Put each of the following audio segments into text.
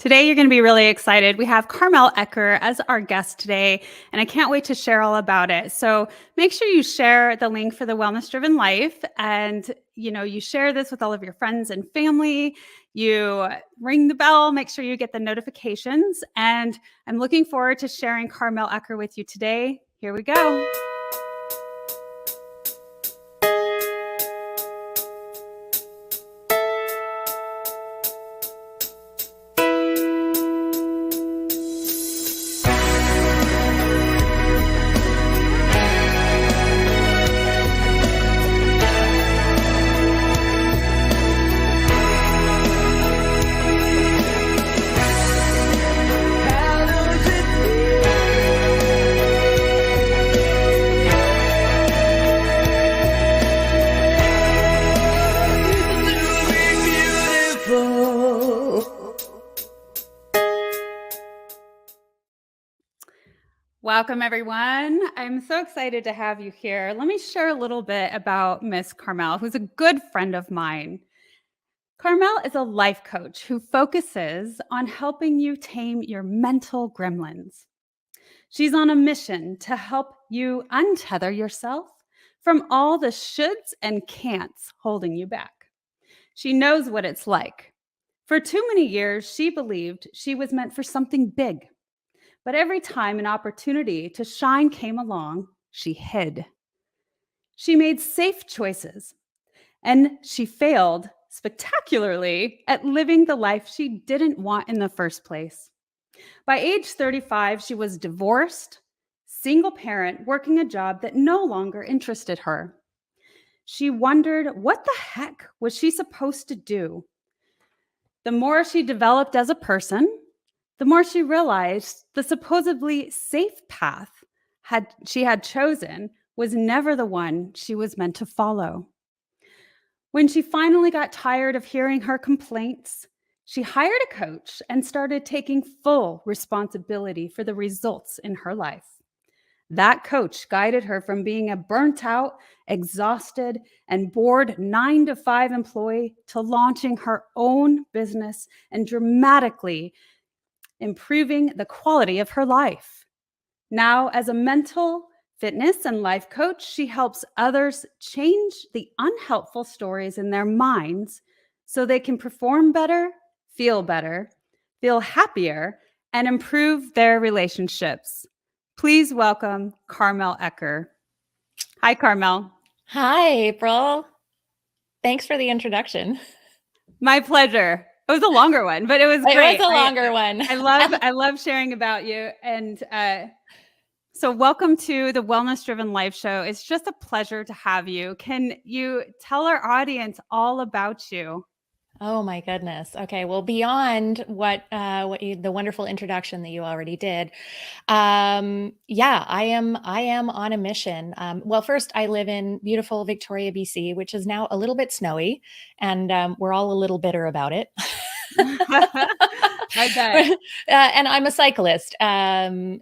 Today, you're going to be really excited. We have Carmel Ecker as our guest today, and I can't wait to share all about it. So make sure you share the link for the Wellness Driven Life, and you share this with all of your friends and family. You ring the bell, make sure you get the notifications, and I'm looking forward to sharing Carmel Ecker with you today. Here we go. Welcome, everyone. I'm so excited to have you here. Let me share a little bit about Miss Carmel, who's a good friend of mine. Carmel is a life coach who focuses on helping you tame your mental gremlins. She's on a mission to help you untether yourself from all the shoulds and can'ts holding you back. She knows what it's like. For too many years, she believed she was meant for something big. But every time an opportunity to shine came along, she hid. She made safe choices, and she failed spectacularly at living the life she didn't want in the first place. By age 35, she was divorced, single parent, working a job that no longer interested her. She wondered, what the heck was she supposed to do? The more she developed as a person, the more she realized the supposedly safe path she had chosen was never the one she was meant to follow. When she finally got tired of hearing her complaints, she hired a coach and started taking full responsibility for the results in her life. That coach guided her from being a burnt out, exhausted, and bored 9-to-5 employee to launching her own business and dramatically improving the quality of her life. Now, as a mental fitness and life coach, she helps others change the unhelpful stories in their minds so they can perform better, feel happier, and improve their relationships. Please welcome Carmel Ecker. Hi, Carmel. Hi, April. Thanks for the introduction. My pleasure. It was a longer one, but it was great. It was a longer one. I love sharing about you. And so welcome to the Wellness Driven Life Show. It's just a pleasure to have you. Can you tell our audience all about you? Oh my goodness. Okay. Well, beyond the wonderful introduction that you already did, I am on a mission. Well, first, I live in beautiful Victoria, BC, which is now a little bit snowy, and we're all a little bitter about it. I bet. And I'm a cyclist.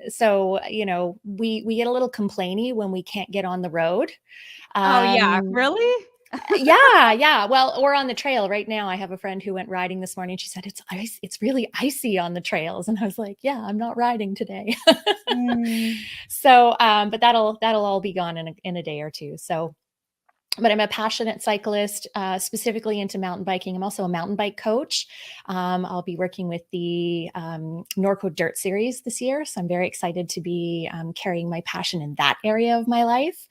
So, we get a little complainy when we can't get on the road. Oh, yeah. Really? Yeah. Well, we're on the trail right now. I have a friend who went riding this morning. She said, it's really icy on the trails. And I was like, yeah, I'm not riding today. So, but that'll all be gone in a day or two. So, but I'm a passionate cyclist, specifically into mountain biking. I'm also a mountain bike coach. I'll be working with the Norco Dirt Series this year. So I'm very excited to be carrying my passion in that area of my life.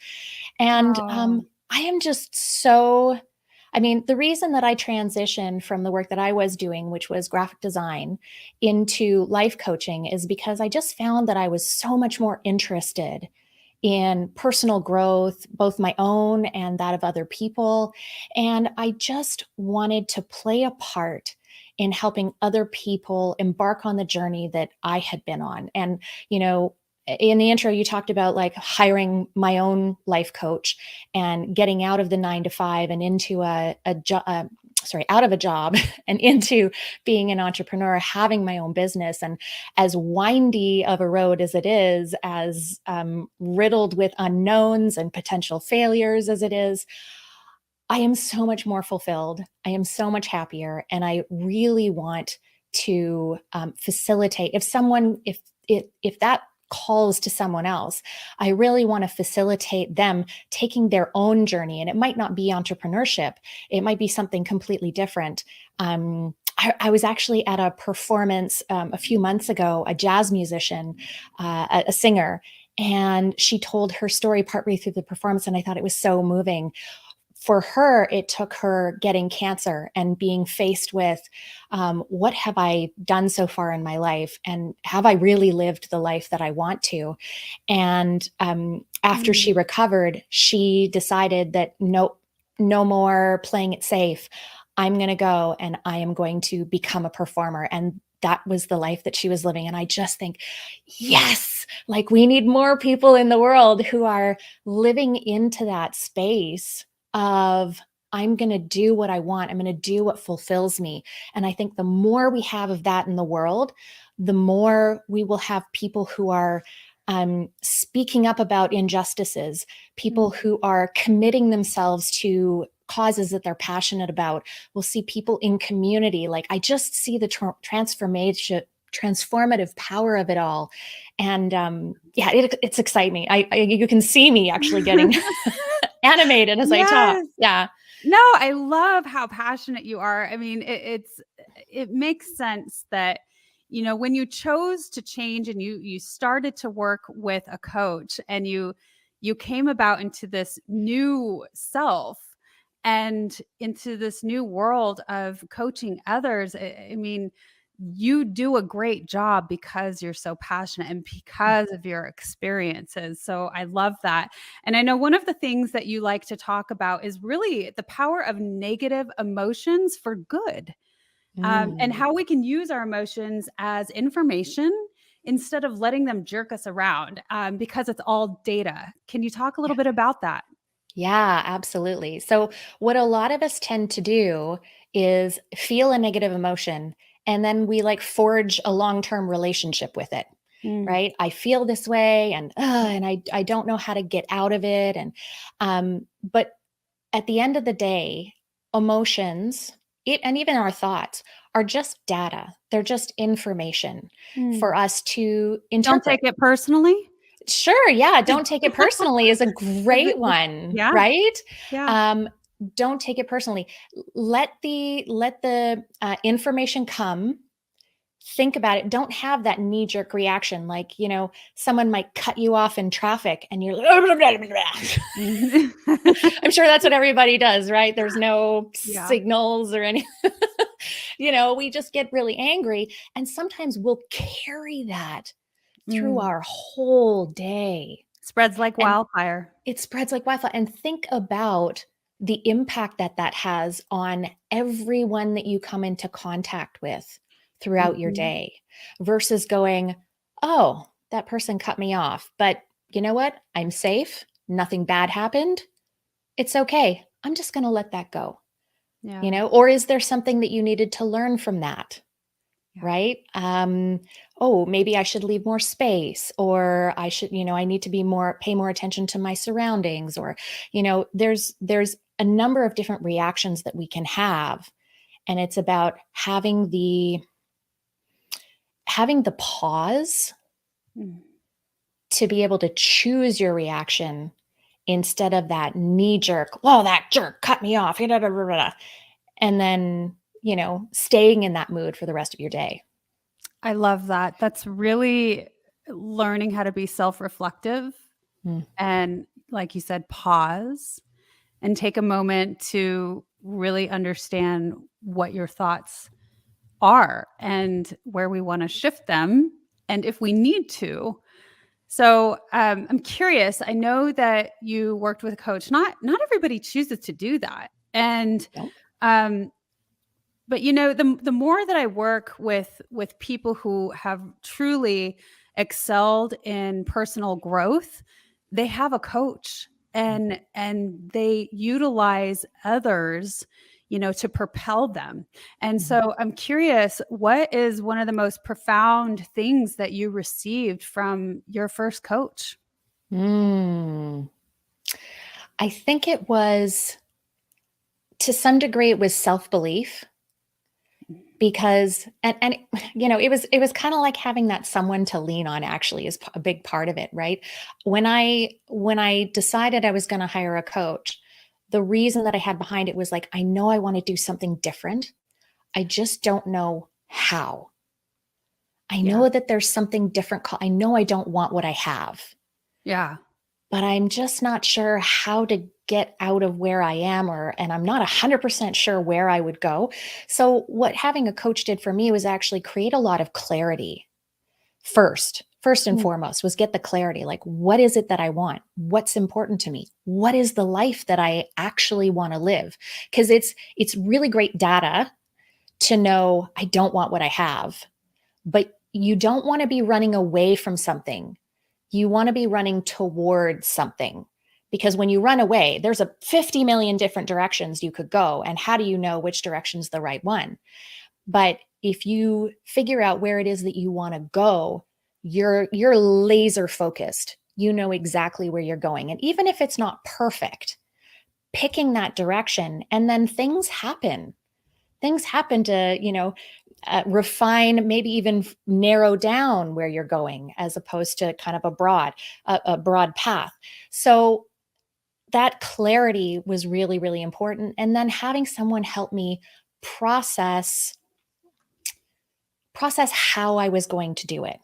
And I am just the reason that I transitioned from the work that I was doing, which was graphic design, into life coaching is because I just found that I was so much more interested in personal growth, both my own and that of other people. And I just wanted to play a part in helping other people embark on the journey that I had been on. And, in the intro, you talked about like hiring my own life coach and getting out of the 9-to-5 and into out of a job and into being an entrepreneur, having my own business. And as windy of a road as it is, as riddled with unknowns and potential failures as it is, I am so much more fulfilled. I am so much happier. And I really want to facilitate. If that calls to someone else, I really want to facilitate them taking their own journey. And it might not be entrepreneurship, it might be something completely different. I was actually at a performance a few months ago, a jazz musician, a singer, and she told her story partway through the performance, and I thought it was so moving. For her, it took her getting cancer and being faced with what have I done so far in my life? And have I really lived the life that I want to? And after she recovered, she decided that nope, no more playing it safe. I'm going to go and I am going to become a performer. And that was the life that she was living. And I just think, yes, like we need more people in the world who are living into that space of I'm going to do what I want. I'm going to do what fulfills me. And I think the more we have of that in the world, the more we will have people who are speaking up about injustices, people who are committing themselves to causes that they're passionate about. We'll see people in community. Like I just see the transformative power of it all. And yeah, it's exciting me. You can see me actually getting animated as I talk. Yeah. No, I love how passionate you are. I mean, it makes sense that, you know, when you chose to change and you started to work with a coach and you came about into this new self and into this new world of coaching others. I mean, you do a great job because you're so passionate and because of your experiences. So I love that. And I know one of the things that you like to talk about is really the power of negative emotions for good, and how we can use our emotions as information instead of letting them jerk us around, because it's all data. Can you talk a little bit about that? Yeah, absolutely. So, what a lot of us tend to do is feel a negative emotion and then we like forge a long term relationship with it, Mm, right? I feel this way and I don't know how to get out of it. But at the end of the day, emotions, and even our thoughts are just data, they're just information mm. for us to Don't interpret. take it personally. Sure, yeah, don't take it personally is a Is great it one, yeah, right? yeah. Um, don't take it personally. Let the information come. Think about it. Don't have that knee jerk reaction. Like, someone might cut you off in traffic and you're like, Mhm. I'm sure that's what everybody does, right? There's no Yeah. signals or any, we just get really angry. And sometimes we'll carry that through Mm. our whole day. Spreads like And wildfire. it spreads like wildfire. And think about the impact that that has on everyone that you come into contact with throughout your Mhm. day versus going, oh, that person cut me off. But you know what? I'm safe. Nothing bad happened. It's okay. I'm just going to let that go. Yeah. Or is there something that you needed to learn from that? Yeah. Right? Oh, maybe I should leave more space, or I should, I need to pay more attention to my surroundings, or, there's a number of different reactions that we can have. And it's about having the pause Mm. to be able to choose your reaction instead of that knee jerk, oh, that jerk cut me off, and then, staying in that mood for the rest of your day. I love that. That's really learning how to be self-reflective Mm. and, like you said, pause and take a moment to really understand what your thoughts are and where we want to shift them and if we need to. So I'm curious. I know that you worked with a coach. Not everybody chooses to do that, and Nope. um, but the more that I work with people who have truly excelled in personal growth, they have a coach and they utilize others, to propel them. And Mhm. so I'm curious, what is one of the most profound things that you received from your first coach? Mm. I think to some degree, it was self belief because and it was kind of like having that someone to lean on actually is a big part of it, right? When I decided I was going to hire a coach, the reason that I had behind it was like, I know I want to do something different. I just don't know how. I Yeah. know that there's something different. I know I don't want what I have, Yeah. but I'm just not sure how to get out of where I am, and I'm not 100% sure where I would go. So what having a coach did for me was actually create a lot of clarity. First and Mm. foremost was get the clarity. Like, what is it that I want? What's important to me? What is the life that I actually want to live? Because it's really great data to know I don't want what I have, but you don't want to be running away from something. You want to be running towards something. Because when you run away, there's a 50 million different directions you could go. And how do you know which direction's the right one? But if you figure out where it is that you want to go, you're laser focused. You know exactly where you're going. And even if it's not perfect, picking that direction, and then things happen. Things happen to, refine, maybe even narrow down where you're going, as opposed to kind of a broad path. So that clarity was really, really important. And then having someone help me process how I was going to do it.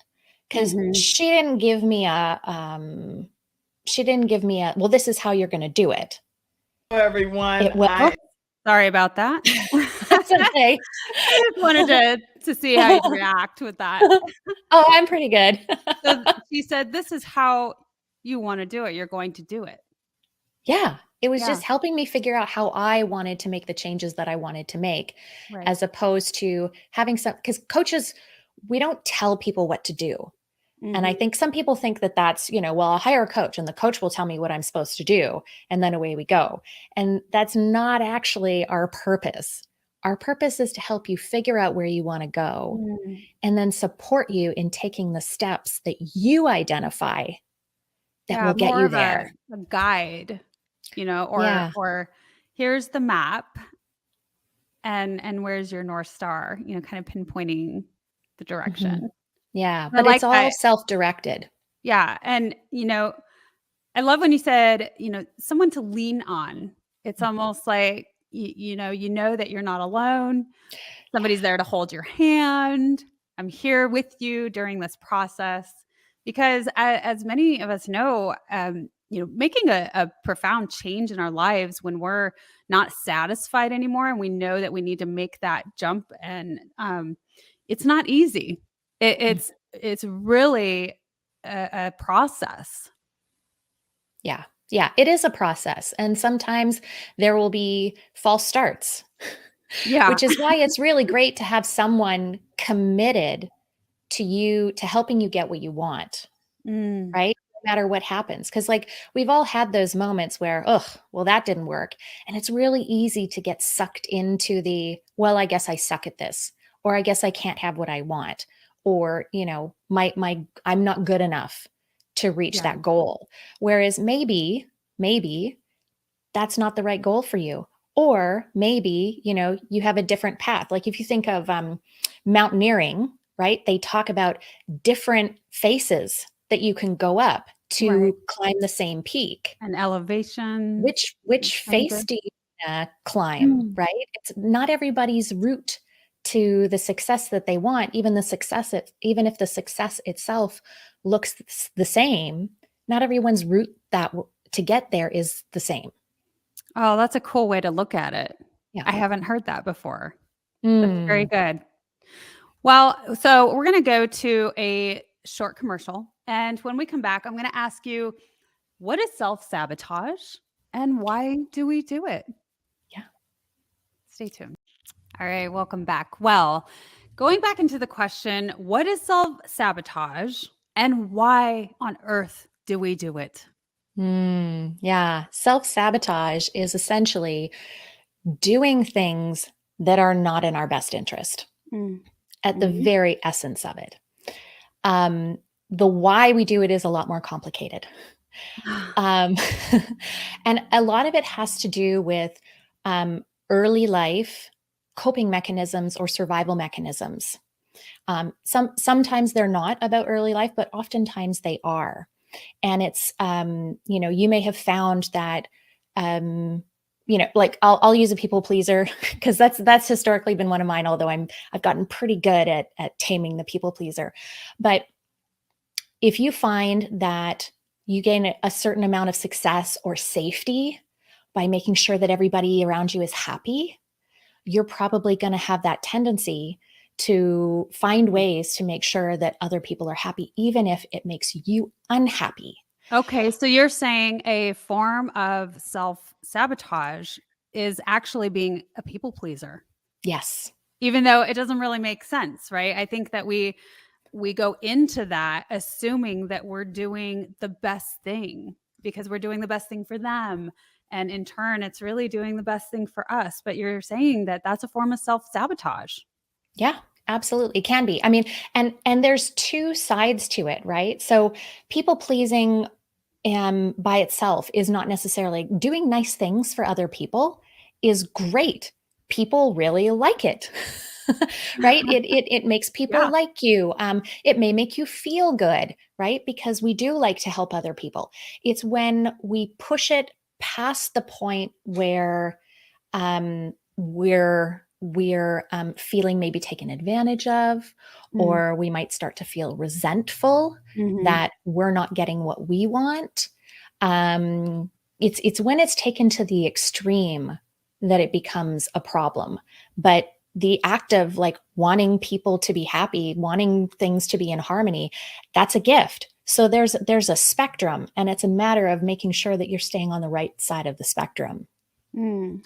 Because Mhm. she didn't give me a, well, this is how you're going to do it. Hello, everyone. It will. Sorry about that. That's okay. I just wanted to see how you'd react with that. Oh, I'm pretty good. So she said, "This is how you wanna do it. You're going to do it." Yeah, it was Yeah. just helping me figure out how I wanted to make the changes that I wanted to make, Right. as opposed to having some, because coaches, we don't tell people what to do. And I Mhm. think some people think that that's, well, I'll hire a coach and the coach will tell me what I'm supposed to do. And then away we go. And that's not actually our purpose. Our purpose is to help you figure out where you want to go Mm. and then support you in taking the steps that you identify that Yeah, will get more you of there. a guide, Yeah. or here's the map and where's your North Star, kind of pinpointing the Mhm. direction. Yeah. I But it's like all that. self directed. Yeah, and, I love when you said, someone to lean on. It's almost like, you know that you're not alone. Somebody's there to hold your hand. I'm here with you during this process because, as many of us know, making a profound change in our lives when we're not satisfied anymore, and we know that we need to make that jump, and it's not easy. It, Mm. it's really a process. Yeah. Yeah. It is a process. And sometimes there will be false starts, Yeah. which is why it's really great to have someone committed to you, to helping you get what you want, Mm, right? No matter what happens. Because, like, we've all had those moments where, oh, well, that didn't work. And it's really easy to get sucked into well, I guess I suck at this, or I guess I can't have what I want, or, I'm not good enough to reach yeah. that goal. Whereas maybe that's not the right goal for you. Or maybe, you have a different path. Like if you think of mountaineering, right? They talk about different faces that you can go up Right. to climb the same peak. And elevation, Which face changes. do you climb, Mm, right? It's not everybody's route to the success that they want. Even if the success itself looks the same, not everyone's route to get there is the same. Oh, that's a cool way to look at it. Yeah. I haven't heard that before. That's very Mm. good. Well, so we're gonna go to a short commercial, and when we come back, I'm gonna ask you, what is self-sabotage and why do we do it? Yeah. Stay tuned. All right, welcome back. Well, going back into the question, what is self-sabotage and why on earth do we do it? Yeah. Self sabotage is essentially doing things that are not in our best interest Mm. at the Mhm. very essence of it. Um, the why we do it is a lot more complicated. Um, and a lot of it has to do with early life coping mechanisms or survival mechanisms. Sometimes they're not about early life, but oftentimes they are. And it's, you may have found that, like I'll use a people pleaser because that's historically been one of mine, although I've gotten pretty good at taming the people pleaser. But if you find that you gain a certain amount of success or safety by making sure that everybody around you is happy, you're probably going to have that tendency to find ways to make sure that other people are happy, even if it makes you unhappy. Okay, so you're saying a form of self-sabotage is actually being a people pleaser. Yes. Even though it doesn't really make sense, right? I think that we go into that assuming that we're doing the best thing because we're doing the best thing for them. And in turn, it's really doing the best thing for us. But you're saying that that's a form of self-sabotage. Yeah, absolutely. It can be. I mean, and there's two sides to it, right? So people pleasing by itself is not necessarily doing nice things for other people is great. People really like it. Right? It makes people Yeah. like you. It may make you feel good, right? Because we do like to help other people. It's when we push it past the point where we're feeling maybe taken advantage of, or we might start to feel resentful that we're not getting what we want. It's when it's taken to the extreme that it becomes a problem. But the act of like wanting people to be happy, wanting things to be in harmony, that's a gift. So there's a spectrum, and it's a matter of making sure that you're staying on the right side of the spectrum.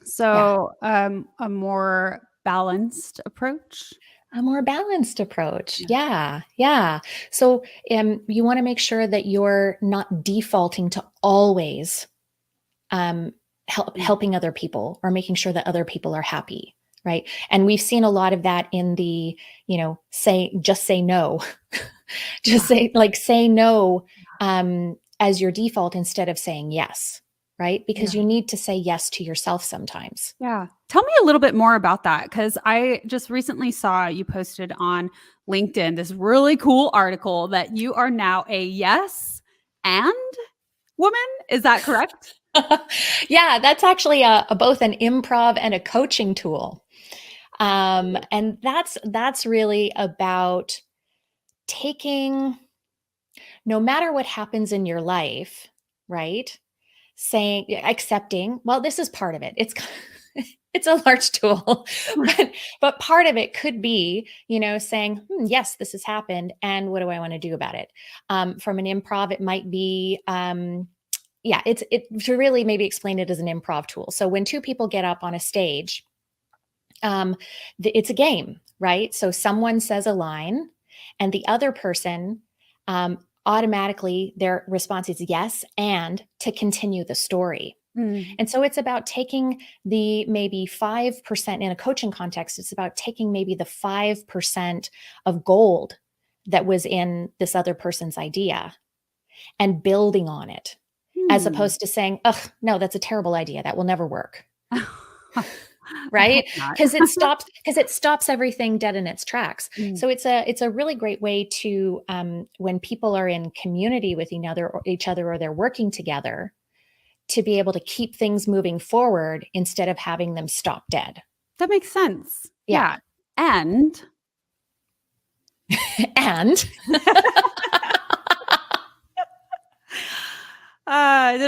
So a more balanced approach. A more balanced approach. Yeah. So you want to make sure that you're not defaulting to always helping other people or making sure that other people are happy. Right. And we've seen a lot of that in the, just say no, say no as your default instead of saying yes. Right. Because you need to say yes to yourself sometimes. Yeah. Tell me a little bit more about that because I just recently saw you posted on LinkedIn this really cool article that you are now a yes and woman. Is that correct? Yeah, that's actually both an improv and a coaching tool. And that's really about taking, no matter what happens in your life, right? Accepting, well, this is part of it. It's a large tool, but part of it could be, saying, yes, this has happened. And what do I want to do about it? From an improv, it might be, to really maybe explain it as an improv tool. So when two people get up on a stage, it's a game, right? So someone says a line and the other person, automatically their response is yes, and to continue the story. And so it's about taking the maybe 5% in a coaching context. It's about taking maybe the 5% of gold that was in this other person's idea and building on it, as opposed to saying, "Ugh, no, that's a terrible idea. That will never work." Right? Because it stops everything dead in its tracks. So it's a really great way to, when people are in community with each other, or they're working together, to be able to keep things moving forward instead of having them stop dead. That makes sense. Yeah. And did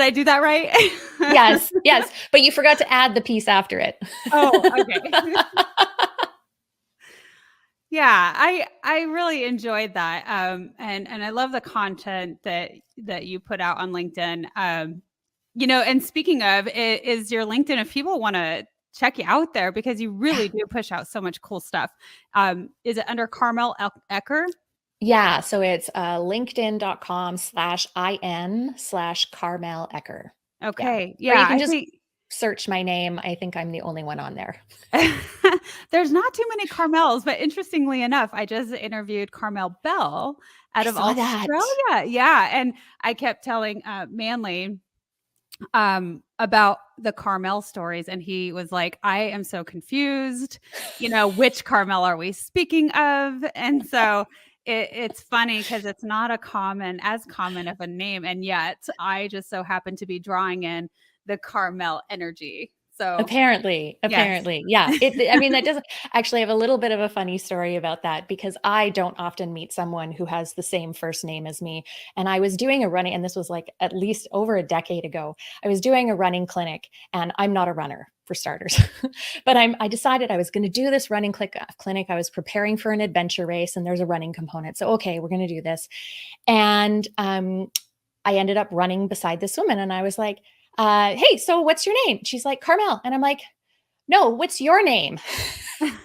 I do that right? Yes. But you forgot to add the piece after it. Oh, okay. Yeah, I really enjoyed that. And I love the content that you put out on LinkedIn. And speaking of, is your LinkedIn, if people want to check you out there, because you really do push out so much cool stuff. Is it under Carmel Ecker? Yeah. So it's linkedin.com/IN/Carmel Ecker. Okay. Yeah. Or you can just search my name. I think I'm the only one on there. There's not too many Carmels, but interestingly enough, I just interviewed Carmel Bell out of Australia. Yeah. And I kept telling Manly about the Carmel stories. And he was like, I am so confused. Which Carmel are we speaking of? And so it's funny because it's not as common of a name. And yet I just so happen to be drawing in the Carmel energy. So Apparently. yes. Yeah. I mean, that doesn't actually have a little bit of a funny story about that because I don't often meet someone who has the same first name as me. And I was doing a running, and this was like at least over a decade ago. I was doing a running clinic, and I'm not a runner for starters, but I decided I was going to do this running clinic. I was preparing for an adventure race, and there's a running component. So, okay, we're going to do this. And I ended up running beside this woman, and I was like, hey, so what's your name? She's like, Carmel. And I'm like, no, what's your name?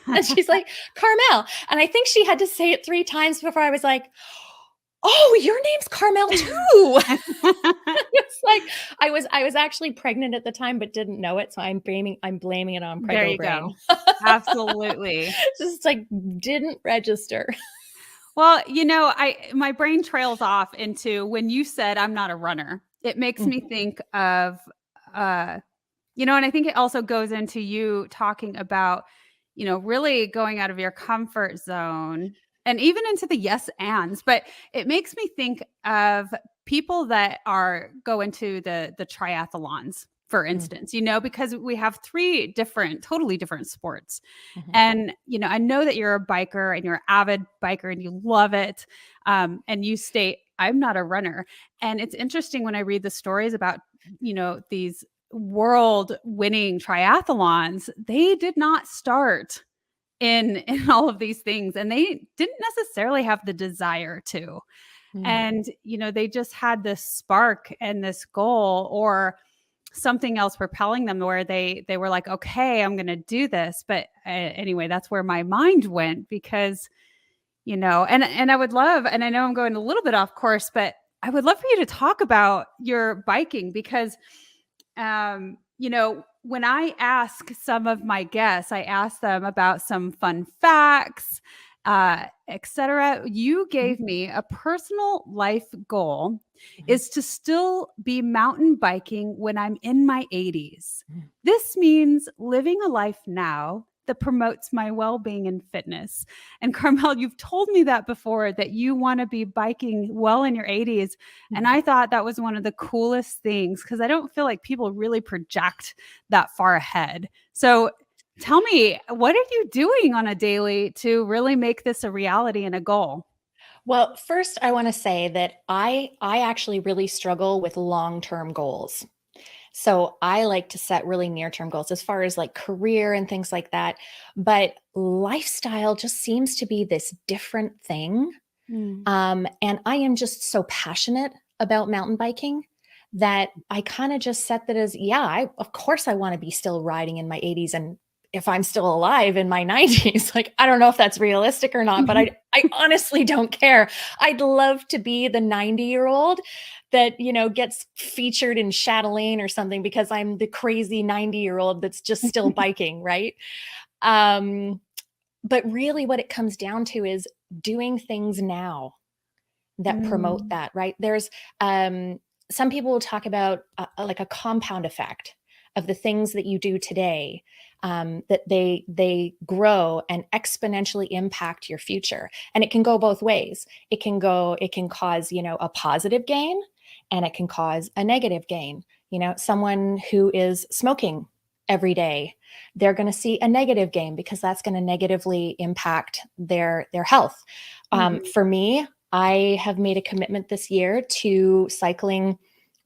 And she's like, Carmel. And I think she had to say it 3 times before I was like, oh, your name's Carmel too. It's like I was actually pregnant at the time, but didn't know it. So I'm blaming it on There preggo you brain. go. Absolutely. Just like didn't register. Well, my brain trails off into when you said I'm not a runner. It makes me think of, and I think it also goes into you talking about, really going out of your comfort zone and even into the yes ands. But it makes me think of people that go into the triathlons, for instance, because we have 3 totally different sports. Mm-hmm. And, I know that you're a biker and you're an avid biker and you love it. And you state, I'm not a runner. And it's interesting when I read the stories about, these world winning triathlons, they did not start in all of these things, and they didn't necessarily have the desire to. And, they just had this spark and this goal or something else propelling them where they were like, okay, I'm going to do this. But anyway, that's where my mind went because, and I would love, and I know I'm going a little bit off course, but I would love for you to talk about your biking because, when I ask some of my guests, I ask them about some fun facts, etc. You gave me a personal life goal is to still be mountain biking when I'm in my 80s. This means living a life now that promotes my well-being and fitness. And Carmel, you've told me that before, that you want to be biking well in your 80s. And I thought that was one of the coolest things because I don't feel like people really project that far ahead. So tell me, what are you doing on a daily to really make this a reality and a goal? Well, first, I want to say that I actually really struggle with long-term goals. So I like to set really near-term goals as far as like career and things like that. But lifestyle just seems to be this different thing. And I am just so passionate about mountain biking that I kind of just set that as, of course I want to be still riding in my 80s. And if I'm still alive in my 90s, like, I don't know if that's realistic or not, but I honestly don't care. I'd love to be the 90-year-old that, gets featured in Chatelaine or something because I'm the crazy 90-year-old that's just still biking, right? But really what it comes down to is doing things now that promote that, right? There's some people will talk about like a compound effect of the things that you do today, that they grow and exponentially impact your future. And it can go both ways. It can cause, a positive gain, and it can cause a negative gain. Someone who is smoking every day, they're going to see a negative gain because that's going to negatively impact their health. For me, I have made a commitment this year to cycling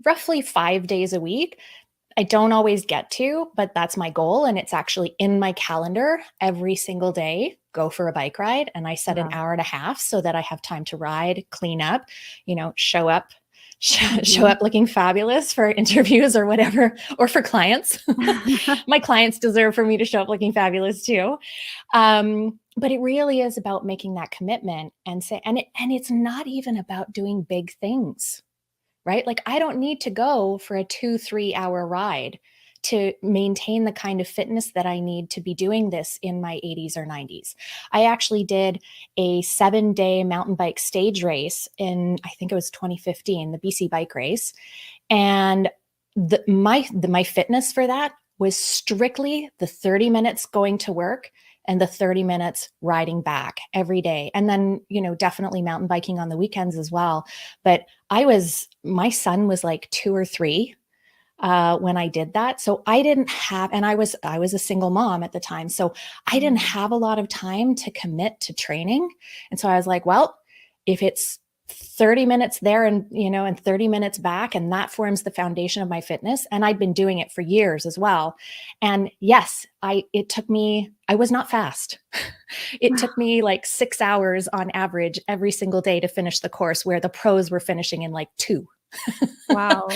roughly 5 days a week. I don't always get to, but that's my goal. And it's actually in my calendar every single day, go for a bike ride. And I set an hour and a half so that I have time to ride, clean up, show up looking fabulous for interviews or whatever, or for clients. My clients deserve for me to show up looking fabulous too. But it really is about making that commitment and it's not even about doing big things. Right? Like I don't need to go for a 2-3 hour ride to maintain the kind of fitness that I need to be doing this in my 80s or 90s. I actually did a 7-day mountain bike stage race in, I think it was 2015, the BC bike race. And My fitness for that was strictly the 30 minutes going to work and the 30 minutes riding back every day. And then, definitely mountain biking on the weekends as well. But my son was like 2 or 3 when I did that. So I didn't have, and I was a single mom at the time. So I didn't have a lot of time to commit to training. And so I was like, well, if it's 30 minutes there and 30 minutes back, and that forms the foundation of my fitness. And I'd been doing it for years as well. And yes, I was not fast. It took me like 6 hours on average every single day to finish the course, where the pros were finishing in like 2. Wow.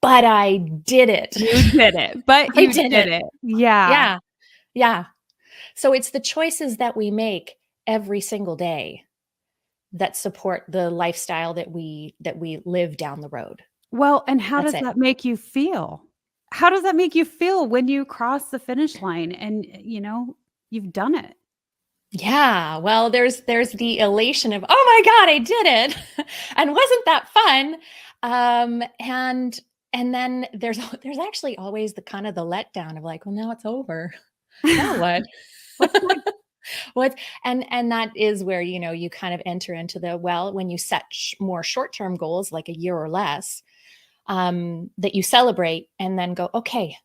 But I did it. You did it, but I you did did it. it. Yeah. Yeah. Yeah. So it's the choices that we make every single day that support the lifestyle that we live down the road. Well, and how That's does it. that make you feel? How does that make you feel when you cross the finish line and, you've done it? Yeah. Well, there's the elation of, oh my God, I did it. And wasn't that fun? And then there's actually always the kind of the letdown of like, well, now it's over. Now what? What's next? What and that is where you kind of enter into when you set more short-term goals, like a year or less, that you celebrate and then go, okay,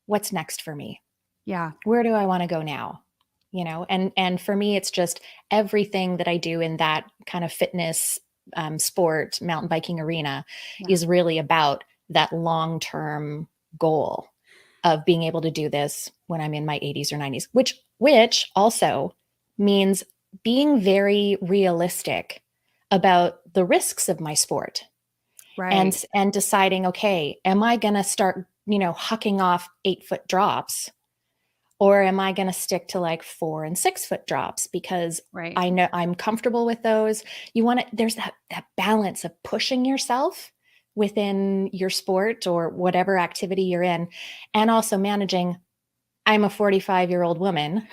what's next for me? Yeah. Where do I want to go now? And for me, it's just everything that I do in that kind of fitness, sport, mountain biking arena Yeah. is really about that long-term goal of being able to do this when I'm in my 80s or 90s, which also means being very realistic about the risks of my sport, Right. and deciding, okay, am I going to start, hucking off 8-foot drops, or am I going to stick to like 4 and 6-foot drops because Right. I know I'm comfortable with those? There's that balance of pushing yourself within your sport or whatever activity you're in, and also managing, I'm a 45-year-old woman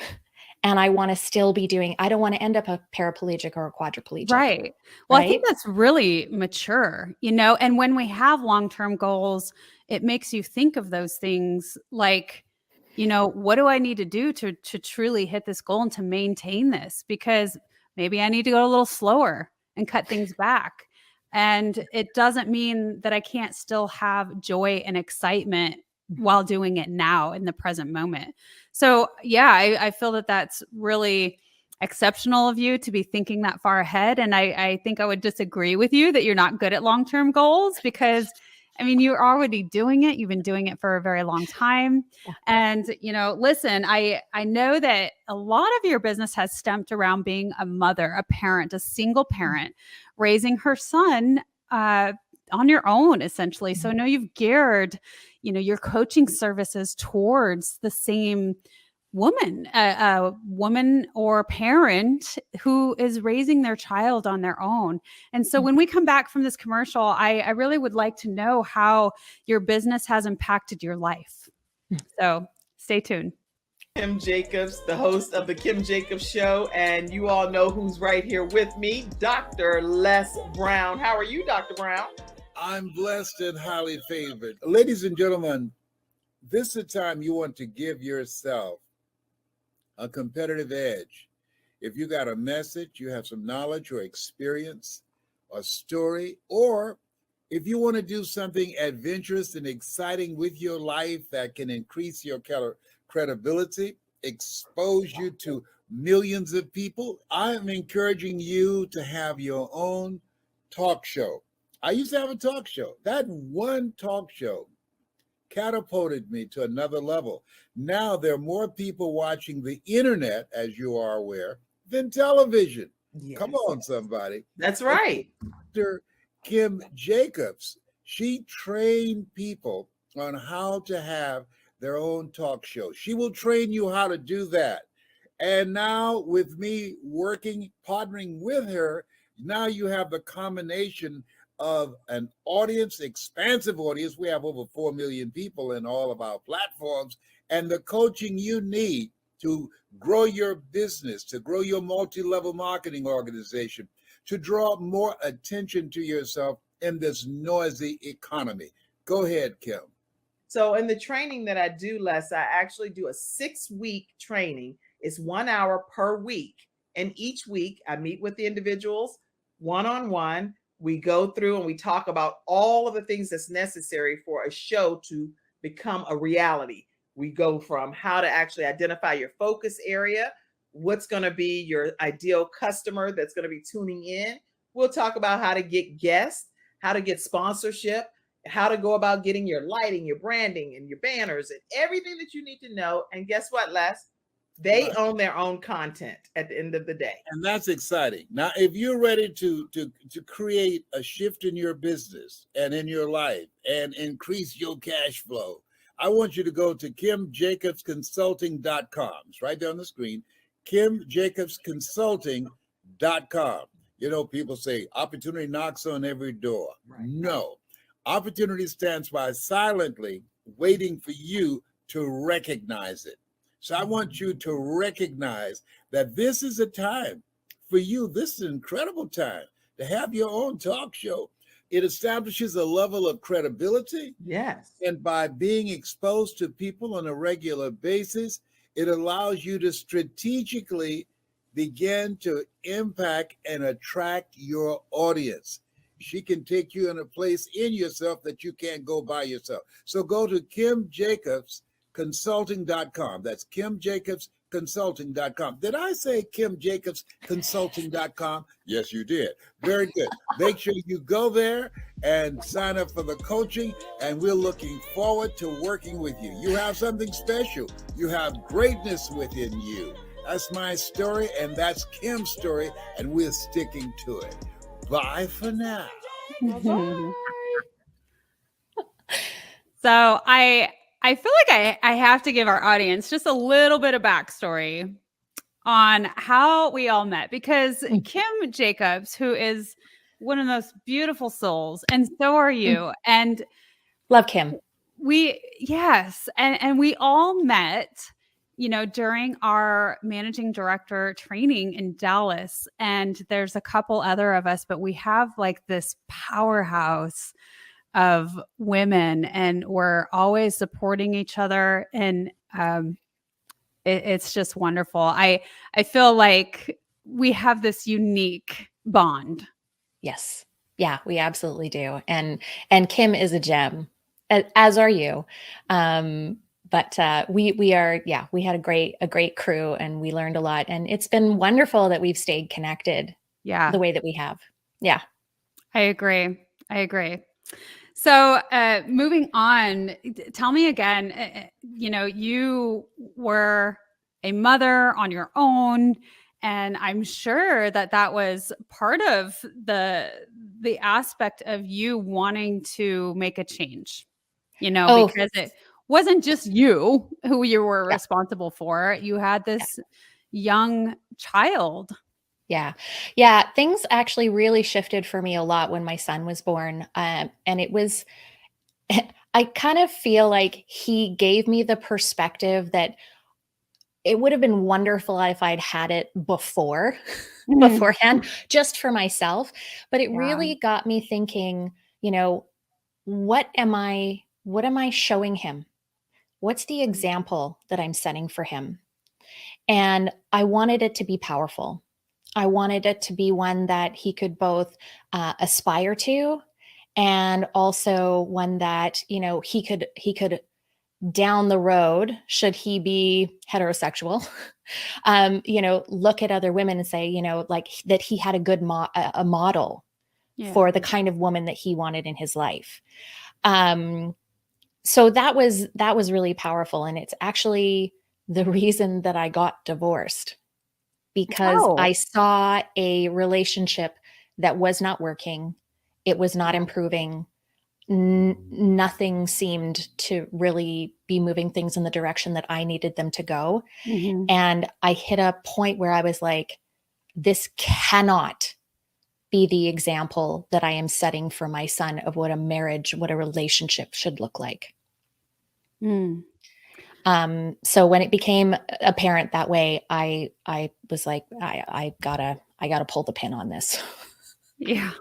and I want to still be I don't want to end up a paraplegic or a quadriplegic. Right. Well, I think Right. that's really mature, and when we have long-term goals, it makes you think of those things like, what do I need to do to truly hit this goal and to maintain this? Because maybe I need to go a little slower and cut things back. And it doesn't mean that I can't still have joy and excitement while doing it now in the present moment. So, yeah, I feel that that's really exceptional of you to be thinking that far ahead. And I think I would disagree with you that you're not good at long-term goals because you're already doing it. You've been doing it for a very long time. Yeah. And, listen, I know that a lot of your business has stemmed around being a mother, a parent, a single parent, raising her son on your own, essentially. So I know you've geared, your coaching services towards the same woman, a woman or parent who is raising their child on their own. And so when we come back from this commercial, I really would like to know how your business has impacted your life. So stay tuned. Kim Jacobs, the host of the Kim Jacobs Show, and you all know who's right here with me, Dr. Les Brown. How are you, Dr. Brown? I'm blessed and highly favored. Ladies and gentlemen, this is the time you want to give yourself a competitive edge. If you got a message, you have some knowledge or experience, a story, or if you want to do something adventurous and exciting with your life that can increase your credibility, expose you to millions of people, I'm encouraging you to have your own talk show. I used to have a talk show. That one talk show catapulted me to another level. Now there are more people watching the internet, as you are aware, than television. Yes. Come on, somebody. That's right. Dr. Kim Jacobs, she trained people on how to have their own talk show. She will train you how to do that. And now with me partnering with her, now you have the combination of an audience, expansive audience. We have over 4 million people in all of our platforms, and the coaching you need to grow your business, to grow your multi-level marketing organization, to draw more attention to yourself in this noisy economy. Go ahead, Kim. So in the training that I do, Les, I actually do a 6-week training. It's 1 hour per week. And each week I meet with the individuals one-on-one. We go through and we talk about all of the things that's necessary for a show to become a reality. We go from how to actually identify your focus area, what's going to be your ideal customer that's going to be tuning in. We'll talk about how to get guests, how to get sponsorship, how to go about getting your lighting, your branding, and your banners, and everything that you need to know. And guess what, Les? They own their own content at the end of the day. And that's exciting. Now, if you're ready to create a shift in your business and in your life and increase your cash flow, I want you to go to KimJacobsConsulting.com. It's right there on the screen, KimJacobsConsulting.com. You know, people say opportunity knocks on every door. Right. No. Opportunity stands by silently waiting for you to recognize it. So I want you to recognize that this is a time for you. This is an incredible time to have your own talk show. It establishes a level of credibility. Yes. And by being exposed to people on a regular basis, it allows you to strategically begin to impact and attract your audience. She can take you in a place in yourself that you can't go by yourself. So go to KimJacobsConsulting.com. That's KimJacobsConsulting.com. Did I say KimJacobsConsulting.com? Yes, you did. Very good. Make sure you go there and sign up for the coaching, and we're looking forward to working with you. You have something special. You have greatness within you. That's my story, and that's Kim's story, and we're sticking to it. Bye for now. So I feel like I have to give our audience just a little bit of backstory on how we all met, because Kim Jacobs, who is one of the most beautiful souls, and so are you, and love Kim. Yes, and we all met, you know, during our managing director training in Dallas, and there's a couple other of us, but we have like this powerhouse of women, and we're always supporting each other, and it's just wonderful. I feel like we have this unique bond. Yes. Yeah, we absolutely do. And Kim is a gem, as are you. But we are, we had a great crew, and we learned a lot, and it's been wonderful that we've stayed connected. Yeah. The way that we have. Yeah. I agree. So moving on, tell me again, you know, you were a mother on your own, and I'm sure that was part of the aspect of you wanting to make a change, you know, because it wasn't just you who you were responsible for. You had this young child. Yeah. Things actually really shifted for me a lot when my son was born. And it was, I kind of feel like he gave me the perspective that it would have been wonderful if I'd had it beforehand, just for myself. But it really got me thinking, you know, what am I showing him? What's the example that I'm setting for him? And I wanted it to be powerful. I wanted it to be one that he could both aspire to, and also one that, you know, he could down the road, should he be heterosexual, you know, look at other women and say, you know, like that he had a good a model for the kind of woman that he wanted in his life. So that was really powerful. And it's actually the reason that I got divorced, because I saw a relationship that was not working. It was not improving. Nothing seemed to really be moving things in the direction that I needed them to go. And I hit a point where I was like, this cannot be the example that I am setting for my son of what a marriage, what a relationship should look like. So when it became apparent that way, I was like, I gotta pull the pin on this. Yeah.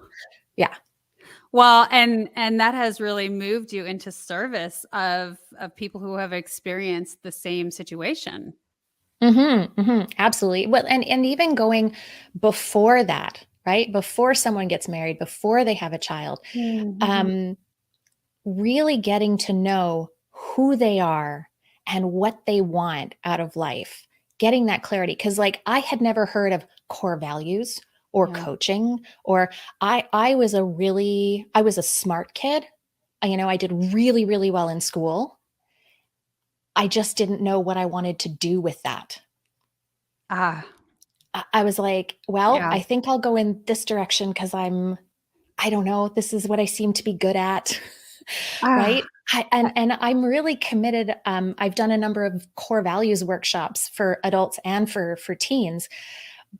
Well, and that has really moved you into service of people who have experienced the same situation. Absolutely. Well, and even going before that, right? Before someone gets married, before they have a child, Mhm. um, really getting to know who they are and what they want out of life, getting that clarity. Cause like I had never heard of core values or Yeah. coaching, or I was a smart kid. I did really, really well in school. I just didn't know what I wanted to do with that. Ah, I was like, well, yeah. I think I'll go in this direction because I don't know, this is what I seem to be good at. Ah, Right? And I'm really committed. I've done a number of core values workshops for adults and for teens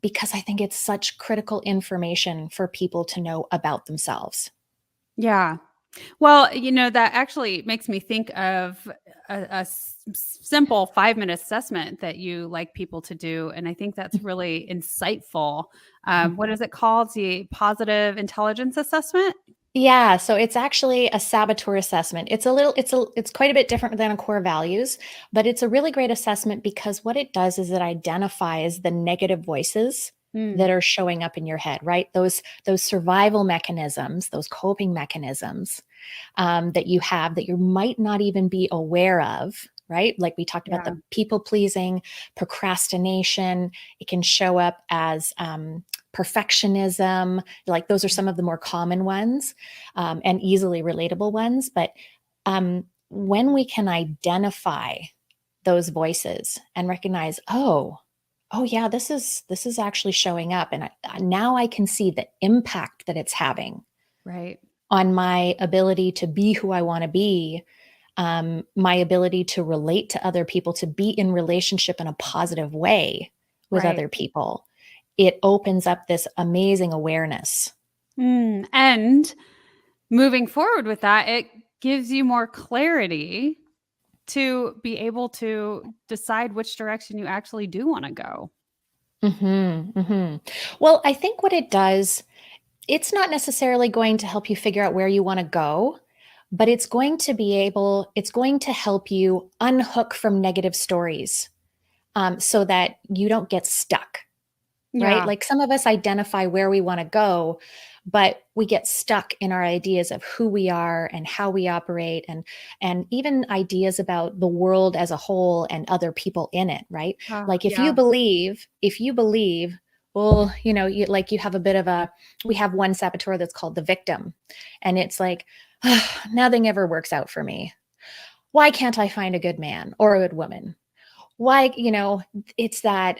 because I think it's such critical information for people to know about themselves. yeah. Well, that actually makes me think of simple 5-minute assessment that you like people to do. And I think that's really insightful. What is it called? The positive intelligence assessment? Yeah, so it's actually a saboteur assessment. It's quite a bit different than a core values, but it's a really great assessment because what it does is it identifies the negative voices Mm, that are showing up in your head, right? Those survival mechanisms, those coping mechanisms that you have that you might not even be aware of, right? Like we talked about yeah. the people pleasing, procrastination. It can show up as perfectionism. Like those are some of the more common ones and easily relatable ones. But when we can identify those voices and recognize, oh yeah, this is actually showing up, and now I can see the impact that it's having Right. on my ability to be who I want to be, my ability to relate to other people, to be in relationship in a positive way with Right. other people. It opens up this amazing awareness. And moving forward with that, it gives you more clarity to be able to decide which direction you actually do want to go. Well, I think what it does, it's not necessarily going to help you figure out where you want to go, but it's going to help you unhook from negative stories so that you don't get stuck, right? Yeah. Like some of us identify where we want to go, but we get stuck in our ideas of who we are and how we operate, and even ideas about the world as a whole and other people in it, right? Like Yeah. if you believe, well, you have a bit of we have one saboteur that's called the victim, and it's like, nothing ever works out for me. Why can't I find a good man or a good woman? Why, it's that,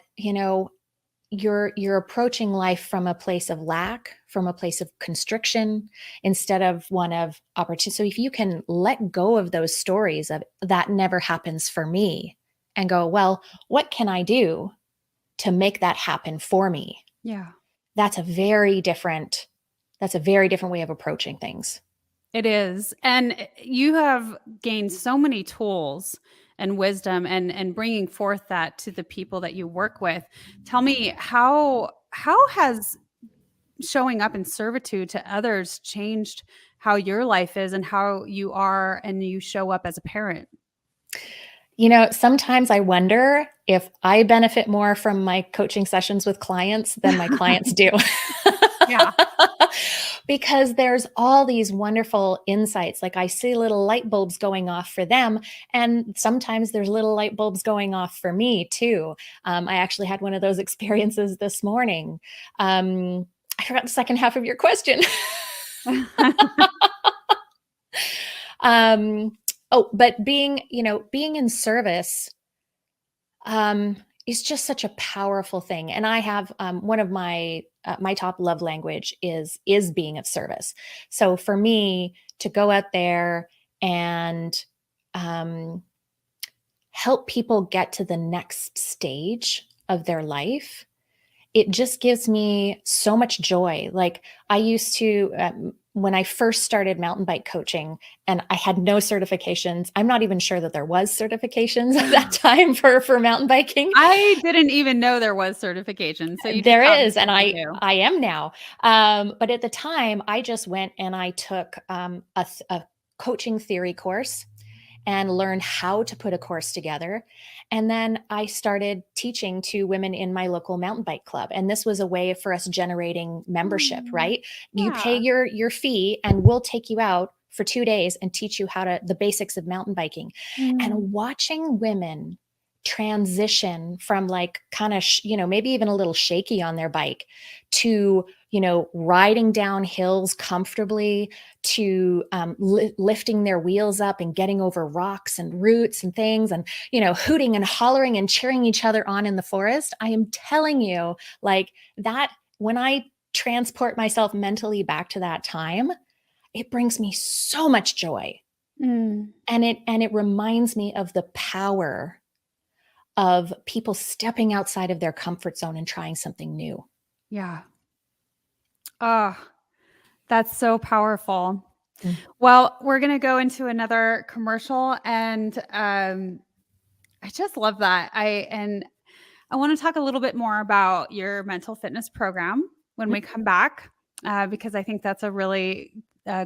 you're approaching life from a place of lack, from a place of constriction, instead of one of opportunity. So if you can let go of those stories of that never happens for me and go, well, what can I do to make that happen for me? Yeah. That's a very different way of approaching things. It is. And you have gained so many tools and wisdom and bringing forth that to the people that you work with. Tell me how has showing up in servitude to others changed how your life is and how you are and you show up as a parent? Sometimes I wonder if I benefit more from my coaching sessions with clients than my clients do. Yeah. Because there's all these wonderful insights. Like I see little light bulbs going off for them. And sometimes there's little light bulbs going off for me too. I actually had one of those experiences this morning. I forgot the second half of your question. um, but being in service is just such a powerful thing. And I have one of my top love language is being of service. So for me to go out there and um, help people get to the next stage of their life, it just gives me so much joy. Like I used to, when I first started mountain bike coaching, and I had no certifications. I'm not even sure that there was certifications at that time for mountain biking. I didn't even know there was certification. So you just There taught me is, and something new. I am now. But at the time, I just went and I took a coaching theory course and learned how to put a course together. And then I started teaching to women in my local mountain bike club. And this was a way for us generating membership, right? You pay Yeah. your fee and we'll take you out for 2 days and teach you how to the basics of mountain biking. Mm. And watching women transition from like kind of maybe even a little shaky on their bike to riding down hills comfortably, to lifting their wheels up and getting over rocks and roots and things, and hooting and hollering and cheering each other on in the forest. I am telling you, like, that when I transport myself mentally back to that time, it brings me so much joy. Mm. And it reminds me of the power of people stepping outside of their comfort zone and trying something new. Yeah. Oh, that's so powerful. Mm. Well, we're going to go into another commercial, and I just love that. I want to talk a little bit more about your mental fitness program when we come back, because I think that's a really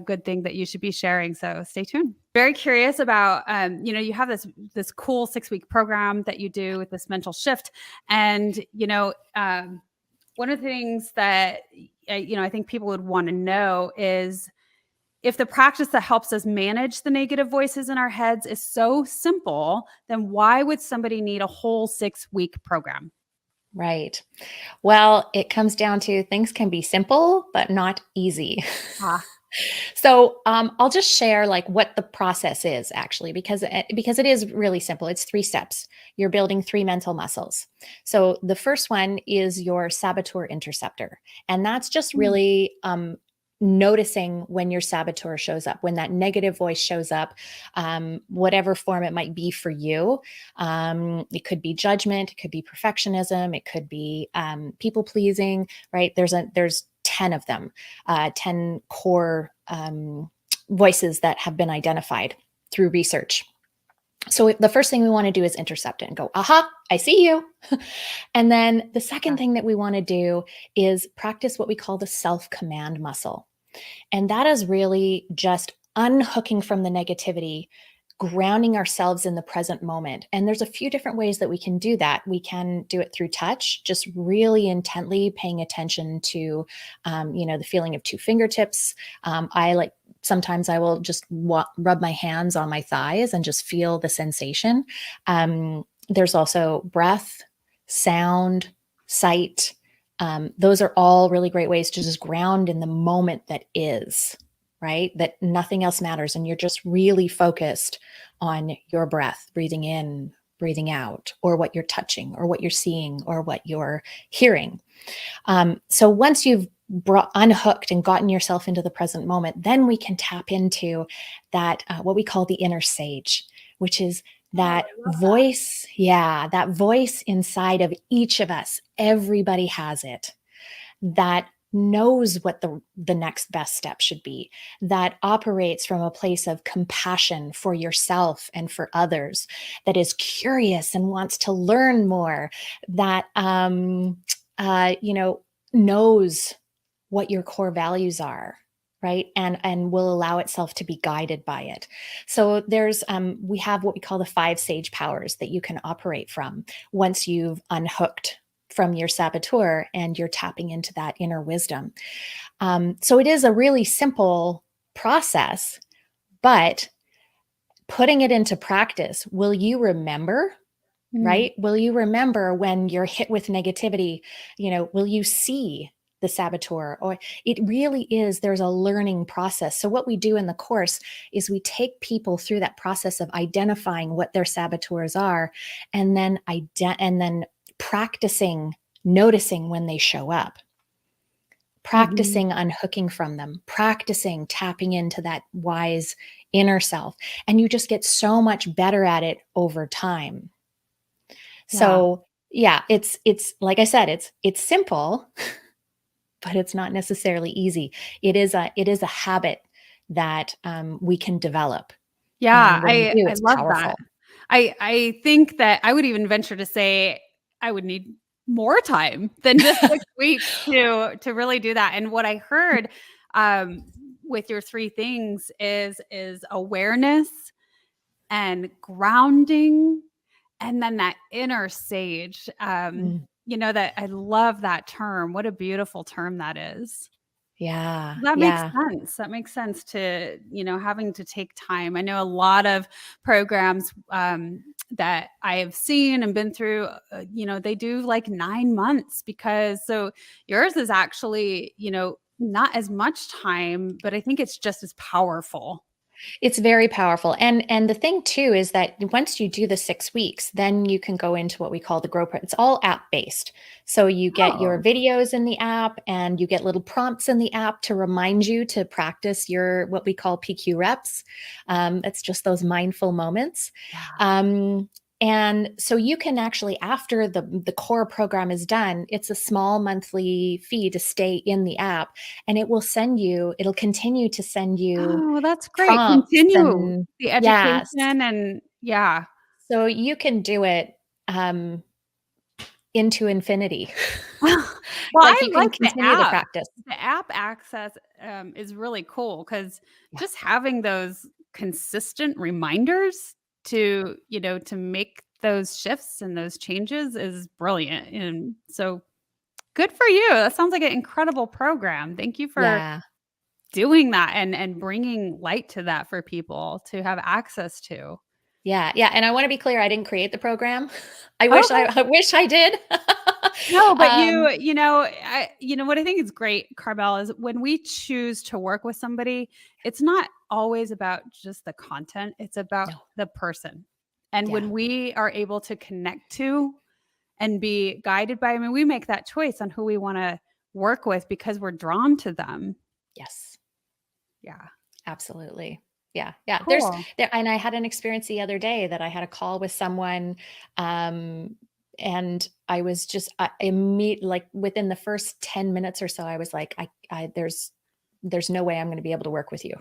good thing that you should be sharing. So stay tuned. Very curious about, you have this cool 6-week program that you do with this mental shift, and one of the things that I think people would want to know is, if the practice that helps us manage the negative voices in our heads is so simple, then why would somebody need a whole 6-week program? Right. Well, it comes down to things can be simple, but not easy. Ah. So I'll just share like what the process is actually, because it is really simple. It's 3 steps. You're building 3 mental muscles. So the first one is your saboteur interceptor, and that's just really noticing when your saboteur shows up, when that negative voice shows up, whatever form it might be for you. It could be judgment, it could be perfectionism, it could be people pleasing, right? There's 10 of them, 10 core voices that have been identified through research. So the first thing we want to do is intercept it and go, aha, I see you. And then the second thing that we want to do is practice what we call the self-command muscle. And that is really just unhooking from the negativity, grounding ourselves in the present moment. And there's a few different ways that we can do that. We can do it through touch, just really intently paying attention to, the feeling of 2 fingertips. Sometimes I will just rub my hands on my thighs and just feel the sensation. There's also breath, sound, sight. Those are all really great ways to just ground in the moment that is, right? That nothing else matters. And you're just really focused on your breath, breathing in, breathing out, or what you're touching, or what you're seeing, or what you're hearing. So once you've unhooked and gotten yourself into the present moment, then we can tap into that, what we call the inner sage, which is that voice. Yeah, that voice inside of each of us. Everybody has it. That knows what the next best step should be, that operates from a place of compassion for yourself and for others, that is curious and wants to learn more, that knows what your core values are, right? And will allow itself to be guided by it. So there's we have what we call the 5 sage powers that you can operate from once you've unhooked from your saboteur and you're tapping into that inner wisdom. So it is a really simple process, but putting it into practice, will you remember? Right? Will you remember when you're hit with negativity? Will you see the saboteur? Or it really is, there's a learning process. So what we do in the course is we take people through that process of identifying what their saboteurs are, and then practicing noticing when they show up, practicing unhooking from them, practicing tapping into that wise inner self. And you just get so much better at it over time. So yeah, it's like I said, it's simple, but it's not necessarily easy. It is a habit that we can develop. Yeah, And when we do, I it's love that. powerful. I think that I would even venture to say I would need more time than just 6 weeks to really do that. And what I heard, um, with your 3 things is awareness and grounding, and then that inner sage. Mm, That I love that term. What a beautiful term that is. yeah, That makes yeah. sense. That makes sense to, having to take time. I know a lot of programs that I have seen and been through, they do like 9 months so yours is actually, not as much time, but I think it's just as powerful. It's very powerful. And the thing too is that once you do the 6 weeks, then you can go into what we call the it's all app based. So you get your Oh, videos in the app and you get little prompts in the app to remind you to practice your what we call PQ reps. It's just those mindful moments. yeah. Um, and so you can actually, after the core program is done, it's a small monthly fee to stay in the app, and it'll continue to send you Oh, that's great. prompts Continue and the yes. education and yeah. So you can do it into infinity. Well, Like I you can like the continue the app. practice. The app access, is really cool because Yeah. just having those consistent reminders to make those shifts and those changes is brilliant, and so good for you. That sounds like an incredible program. Thank you for Yeah. doing that and bringing light to that for people to have access to. Yeah. Yeah. And I want to be clear, I didn't create the program. I wish Okay. I wish I did. No, but um, what I think is great, Carmel, is when we choose to work with somebody, it's not always about just the content, it's about no. the person. And Yeah. when we are able to connect to and be guided by, I mean, we make that choice on who we want to work with because we're drawn to them. Yes. Yeah. Absolutely. Yeah. Yeah. Cool. And I had an experience the other day that I had a call with someone, um, and I was just like within the first 10 minutes or so, I was like, there's no way I'm going to be able to work with you.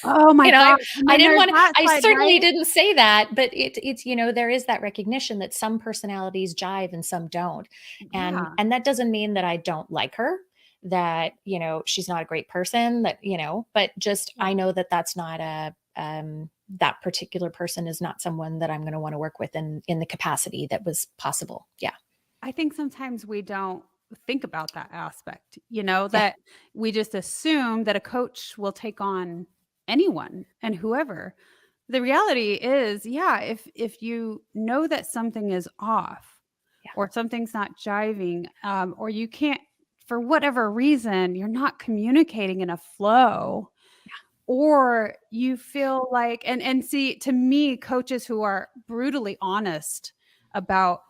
Oh my You know, gosh. And I then didn't there's want that I side, certainly right? didn't say that, but it's, there is that recognition that some personalities jive and some don't. Yeah. And that doesn't mean that I don't like her, that, she's not a great person, that, but just Yeah. I know that that's not that particular person is not someone that I'm going to want to work with in the capacity that was possible. Yeah. I think sometimes we don't think about that aspect, Yeah. that we just assume that a coach will take on anyone and whoever. The reality is, yeah, if you know that something is off Yeah. or something's not jiving, or you can't, for whatever reason, you're not communicating in a flow, or you feel like, and see, to me, coaches who are brutally honest about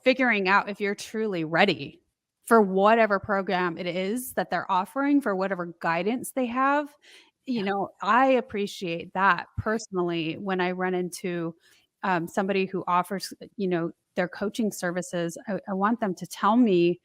figuring out if you're truly ready for whatever program it is that they're offering, for whatever guidance they have. Yeah. I appreciate that personally when I run into somebody who offers, their coaching services. I want them to tell me,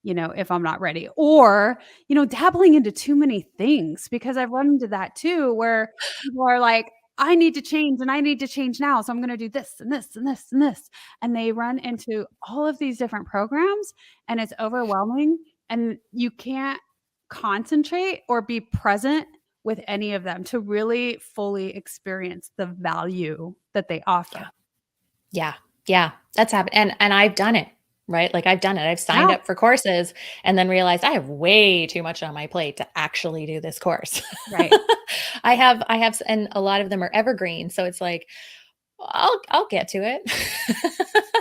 if I'm not ready, or, dabbling into too many things, because I've run into that too, where people are like, I need to change and I need to change now. So I'm going to do this and this and this and this. And they run into all of these different programs and it's overwhelming and you can't concentrate or be present with any of them to really fully experience the value that they offer. Yeah. Yeah. Yeah. That's happened. And I've done it, right? Like I've done it. I've signed Yeah. up for courses and then realized I have way too much on my plate to actually do this course. Right. And a lot of them are evergreen. So it's like, I'll get to it.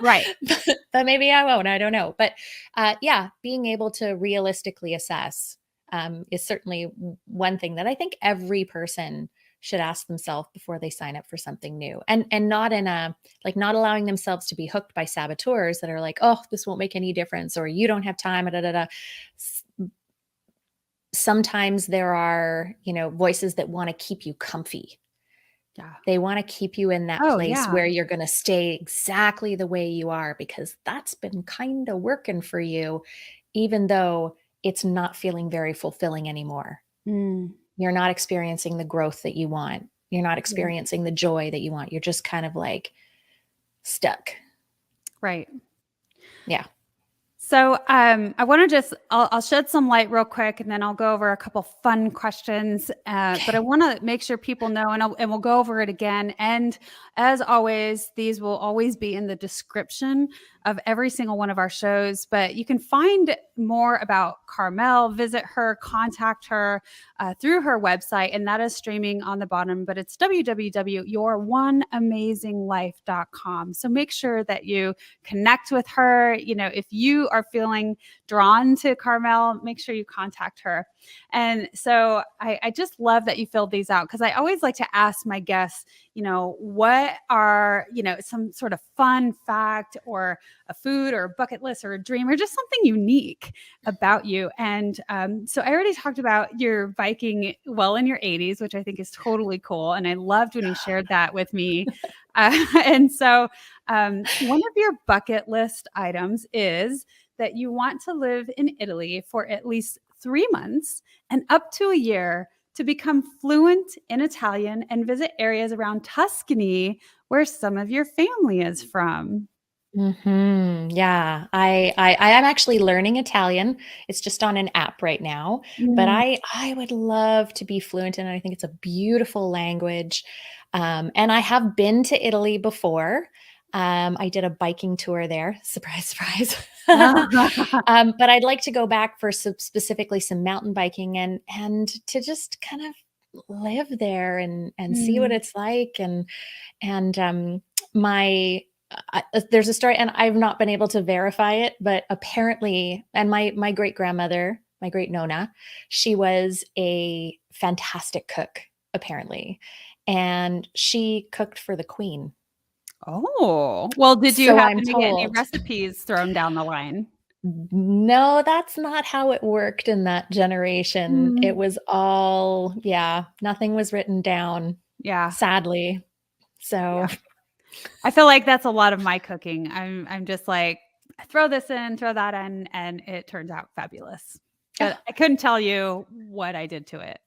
Right. But maybe I won't. I don't know. But yeah, being able to realistically assess is certainly one thing that I think every person should ask themselves before they sign up for something new, and not in a like not allowing themselves to be hooked by saboteurs that are like, oh, this won't make any difference, or you don't have time. Da, da, da. Sometimes there are, voices that want to keep you comfy. Yeah. They want to keep you in that Oh, place yeah. where you're going to stay exactly the way you are because that's been kind of working for you, even though it's not feeling very fulfilling anymore. Mm, You're not experiencing the growth that you want. You're not yeah. experiencing the joy that you want. You're just kind of like stuck. Right. Yeah. So I want to I'll shed some light real quick, and then I'll go over a couple fun questions. But I Okay. want to make sure people know, and we'll go over it again. And as always, these will always be in the description of every single one of our shows. But you can find more about Carmel, visit her, contact her through her website, and that is streaming on the bottom. But it's www.youroneamazinglife.com. So make sure that you connect with her. If you are feeling drawn to Carmel, make sure you contact her. And so I just love that you filled these out, because I always like to ask my guests, what are, some sort of fun fact or a food or a bucket list or a dream or just something unique about you. And so I already talked about your biking well in your 80s, which I think is totally cool. And I loved when you shared that with me. And so one of your bucket list items is that you want to live in Italy for at least 3 months and up to a year to become fluent in Italian and visit areas around Tuscany where some of your family is from. Yeah, I am actually learning Italian. It's just on an app right now, but Mm. I would love to be fluent in it. I think it's a beautiful language. And I have been to Italy before. I did a biking tour there. Surprise, surprise. But I'd like to go back for specifically some mountain biking and to just kind of live there and see what Mm. it's like. And my there's a story, and I've not been able to verify it, but apparently, and my great grandmother, my great Nona, she was a fantastic cook, apparently, and she cooked for the queen. Oh, well, did you So I'm happen to get any told. recipes thrown down the line? No, that's not how it worked in that generation. It Mm. was all, yeah, nothing was written down, Yeah, sadly. So yeah. I feel like that's a lot of my cooking. I'm just like, I throw this in, throw that in, and it turns out fabulous. But I couldn't tell you what I did to it.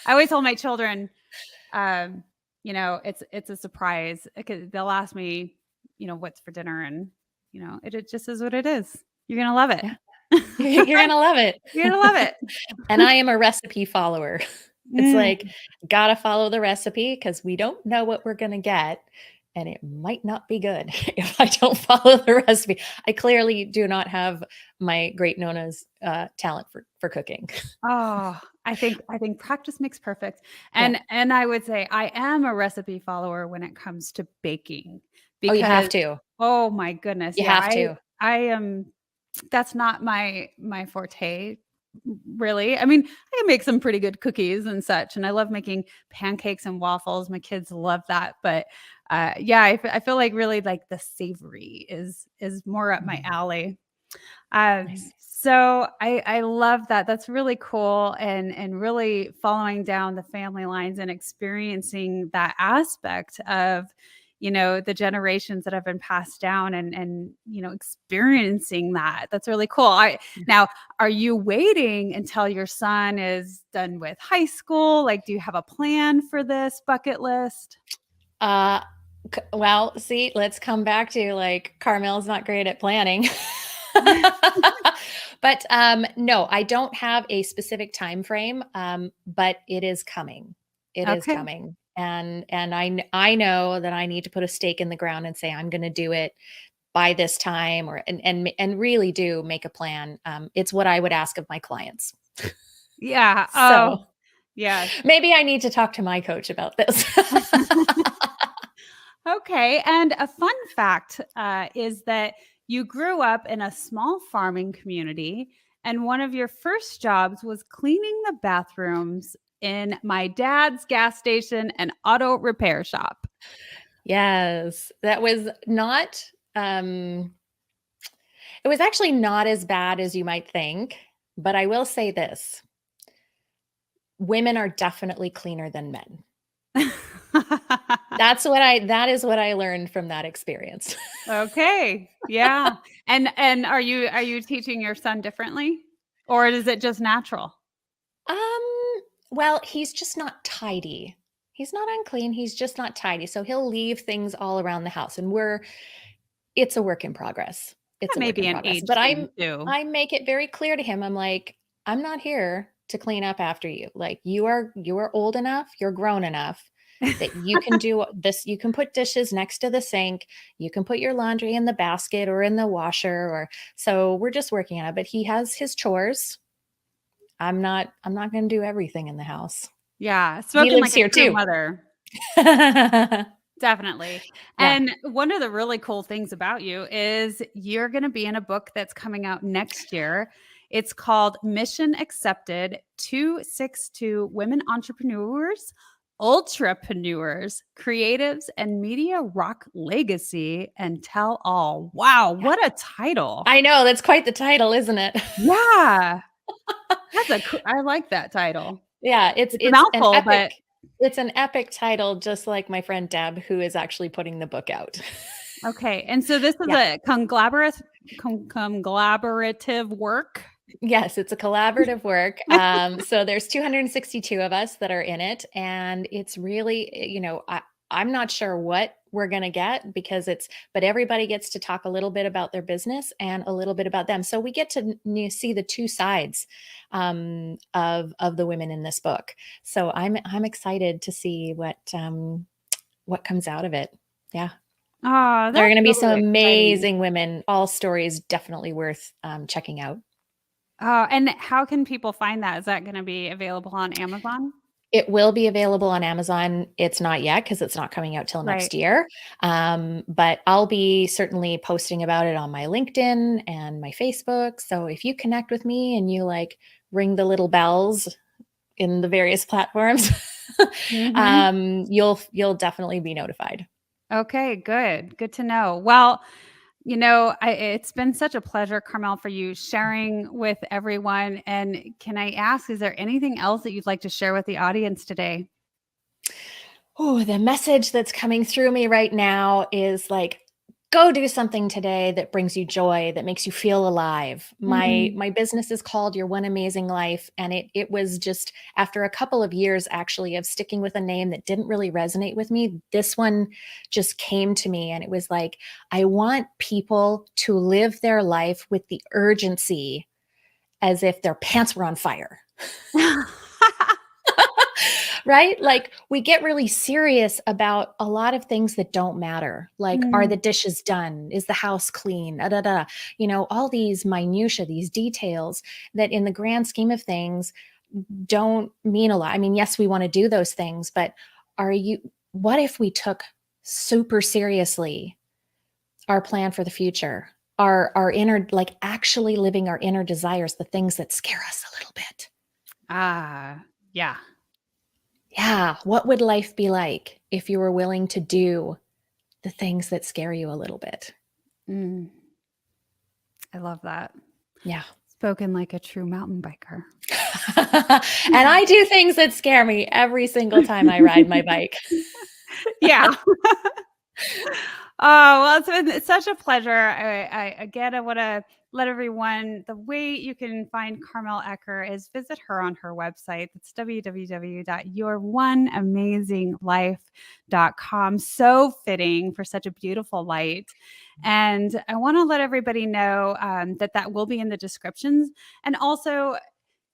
I always told my children, um, it's a surprise, because they'll ask me, what's for dinner, and it just is what it is. You're gonna love it. yeah, you're gonna love it. You're gonna love it. And I am a recipe follower. It's like, Mm. gotta follow the recipe because we don't know what we're gonna get, and it might not be good if I don't follow the recipe. I clearly do not have my great Nona's talent for cooking. Oh, I think practice makes perfect. Yeah. And I would say I am a recipe follower when it comes to baking, Oh, you have because to. oh my goodness, You yeah, have to. I am that's not my forte, really. I mean, I can make some pretty good cookies and such, and I love making pancakes and waffles. My kids love that, but yeah, I feel like really like the savory is more up my Mm, alley. nice. So I love that. That's really cool, and really following down the family lines and experiencing that aspect of, the generations that have been passed down, and experiencing that. That's really cool. Now, are you waiting until your son is done with high school? Like, do you have a plan for this bucket list? Uh, well, see, let's come back to like Carmel's not great at planning. But no, I don't have a specific time frame, but it is coming. It is Okay. coming. And I know that I need to put a stake in the ground and say I'm going to do it by this time, or and really do make a plan. It's what I would ask of my clients. Yeah. Oh, So yes. maybe I need to talk to my coach about this. Okay. And a fun fact is that you grew up in a small farming community, and one of your first jobs was cleaning the bathrooms in my dad's gas station and auto repair shop. Yes, that was not, um it was actually not as bad as you might think, but I will say this, women are definitely cleaner than men. That is what I learned from that experience. Okay. Yeah. And are you teaching your son differently? Or is it just natural? Well, he's just not tidy. He's not unclean. He's just not tidy. So he'll leave things all around the house, and it's a work in progress. It's That a may work be in an progress. age But thing too. I make it very clear to him. I'm like, I'm not here to clean up after you. Like you are old enough, you're grown enough that you can do this. You can put dishes next to the sink. You can put your laundry in the basket or in the washer, or so we're just working on it. But he has his chores. I'm not going to do everything in the house. Yeah, He spoken lives like a here true too. mother. Definitely. Yeah. And one of the really cool things about you is you're going to be in a book that's coming out next year. It's called Mission Accepted 262 Women Entrepreneurs, Ultrapreneurs, Creatives, and Media Rock Legacy and Tell All. Wow, Yeah. what a title. I know, that's quite the title, isn't it? Yeah. I like that title. Yeah, it's a mouthful, an but epic. It's an epic title, just like my friend Deb, who is actually putting the book out. okay. And so this is Yeah. a collaborative work. Yes, it's a collaborative work. So there's 262 of us that are in it, and it's really, I'm not sure what we're going to get because but everybody gets to talk a little bit about their business and a little bit about them. So we get to see the two sides of the women in this book. So I'm excited to see what comes out of it. Yeah. Oh, There are that's going to be some really exciting. amazing women. All stories definitely worth checking out. And how can people find that? Is that going to be available on Amazon? It will be available on Amazon. It's not yet because it's not coming out till next year. But I'll be certainly posting about it on my LinkedIn and my Facebook. So if you connect with me and you ring the little bells in the various platforms, you'll definitely be notified. Okay, good. Good to know. Well, it's been such a pleasure, Carmel, for you sharing with everyone. And can I ask, is there anything else that you'd like to share with the audience today? Oh, the message that's coming through me right now is go do something today that brings you joy, that makes you feel alive. My business is called Your One Amazing Life. And it was just after a couple of years actually of sticking with a name that didn't really resonate with me. This one just came to me, and it was I want people to live their life with the urgency as if their pants were on fire. Right? We get really serious about a lot of things that don't matter. Are the dishes done? Is the house clean? All these minutia, these details that in the grand scheme of things don't mean a lot. I mean, yes, we want to do those things, but what if we took super seriously our plan for the future, our inner, actually living our inner desires, the things that scare us a little bit? Yeah. Yeah. What would life be like if you were willing to do the things that scare you a little bit? I love that. Yeah. Spoken like a true mountain biker. And I do things that scare me every single time I ride my bike. Yeah. Oh, well, it's been such a pleasure. I want to let everyone, the way you can find Carmel Ecker is visit her on her website. That's www.yourOneAmazingLife.com. So fitting for such a beautiful light. And I want to let everybody know that will be in the descriptions. And also,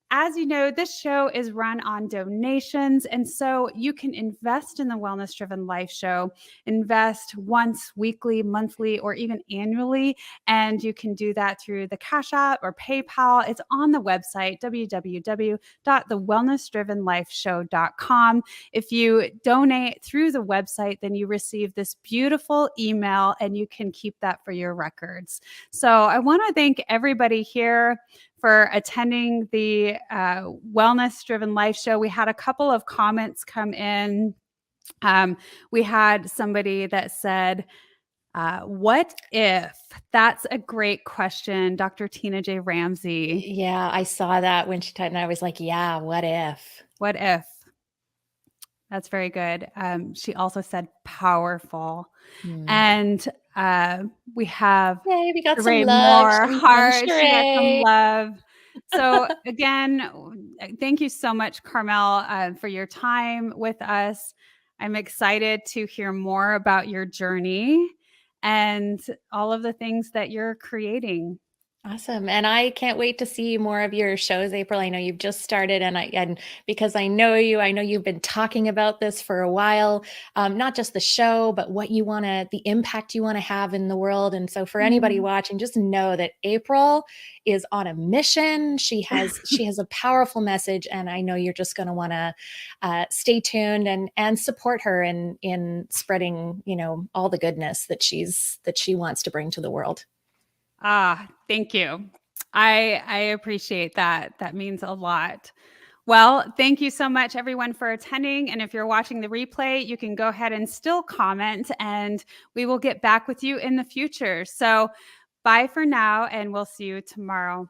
as you know, this show is run on donations. And so you can invest in the Wellness Driven Life Show, invest once, weekly, monthly, or even annually. And you can do that through the Cash App or PayPal. It's on the website, www.thewellnessdrivenlifeshow.com. If you donate through the website, then you receive this beautiful email and you can keep that for your records. So I want to thank everybody here for attending the Wellness Driven Life Show. We had a couple of comments come in. We had somebody that said, what if? That's a great question, Dr. Tina J. Ramsey. Yeah, I saw that when she typed, and I was like, yeah, what if? What if? That's very good. She also said powerful. And we have Yay, we got some Sheree love Moore from Hart. She got some Sheree. love. So again, thank you so much, Carmel, for your time with us. I'm excited to hear more about your journey and all of the things that you're creating. Awesome. And I can't wait to see more of your shows, April. I know you've just started, and because I know you, I know you've been talking about this for a while, not just the show, but what you want to, the impact you want to have in the world. And so for anybody watching, just know that April is on a mission. She has a powerful message, and I know you're just going to want to stay tuned and support her in spreading, all the goodness that she wants to bring to the world. Thank you. I appreciate that. That means a lot. Well, thank you so much, everyone, for attending. And if you're watching the replay, you can go ahead and still comment, and we will get back with you in the future. So bye for now, and we'll see you tomorrow.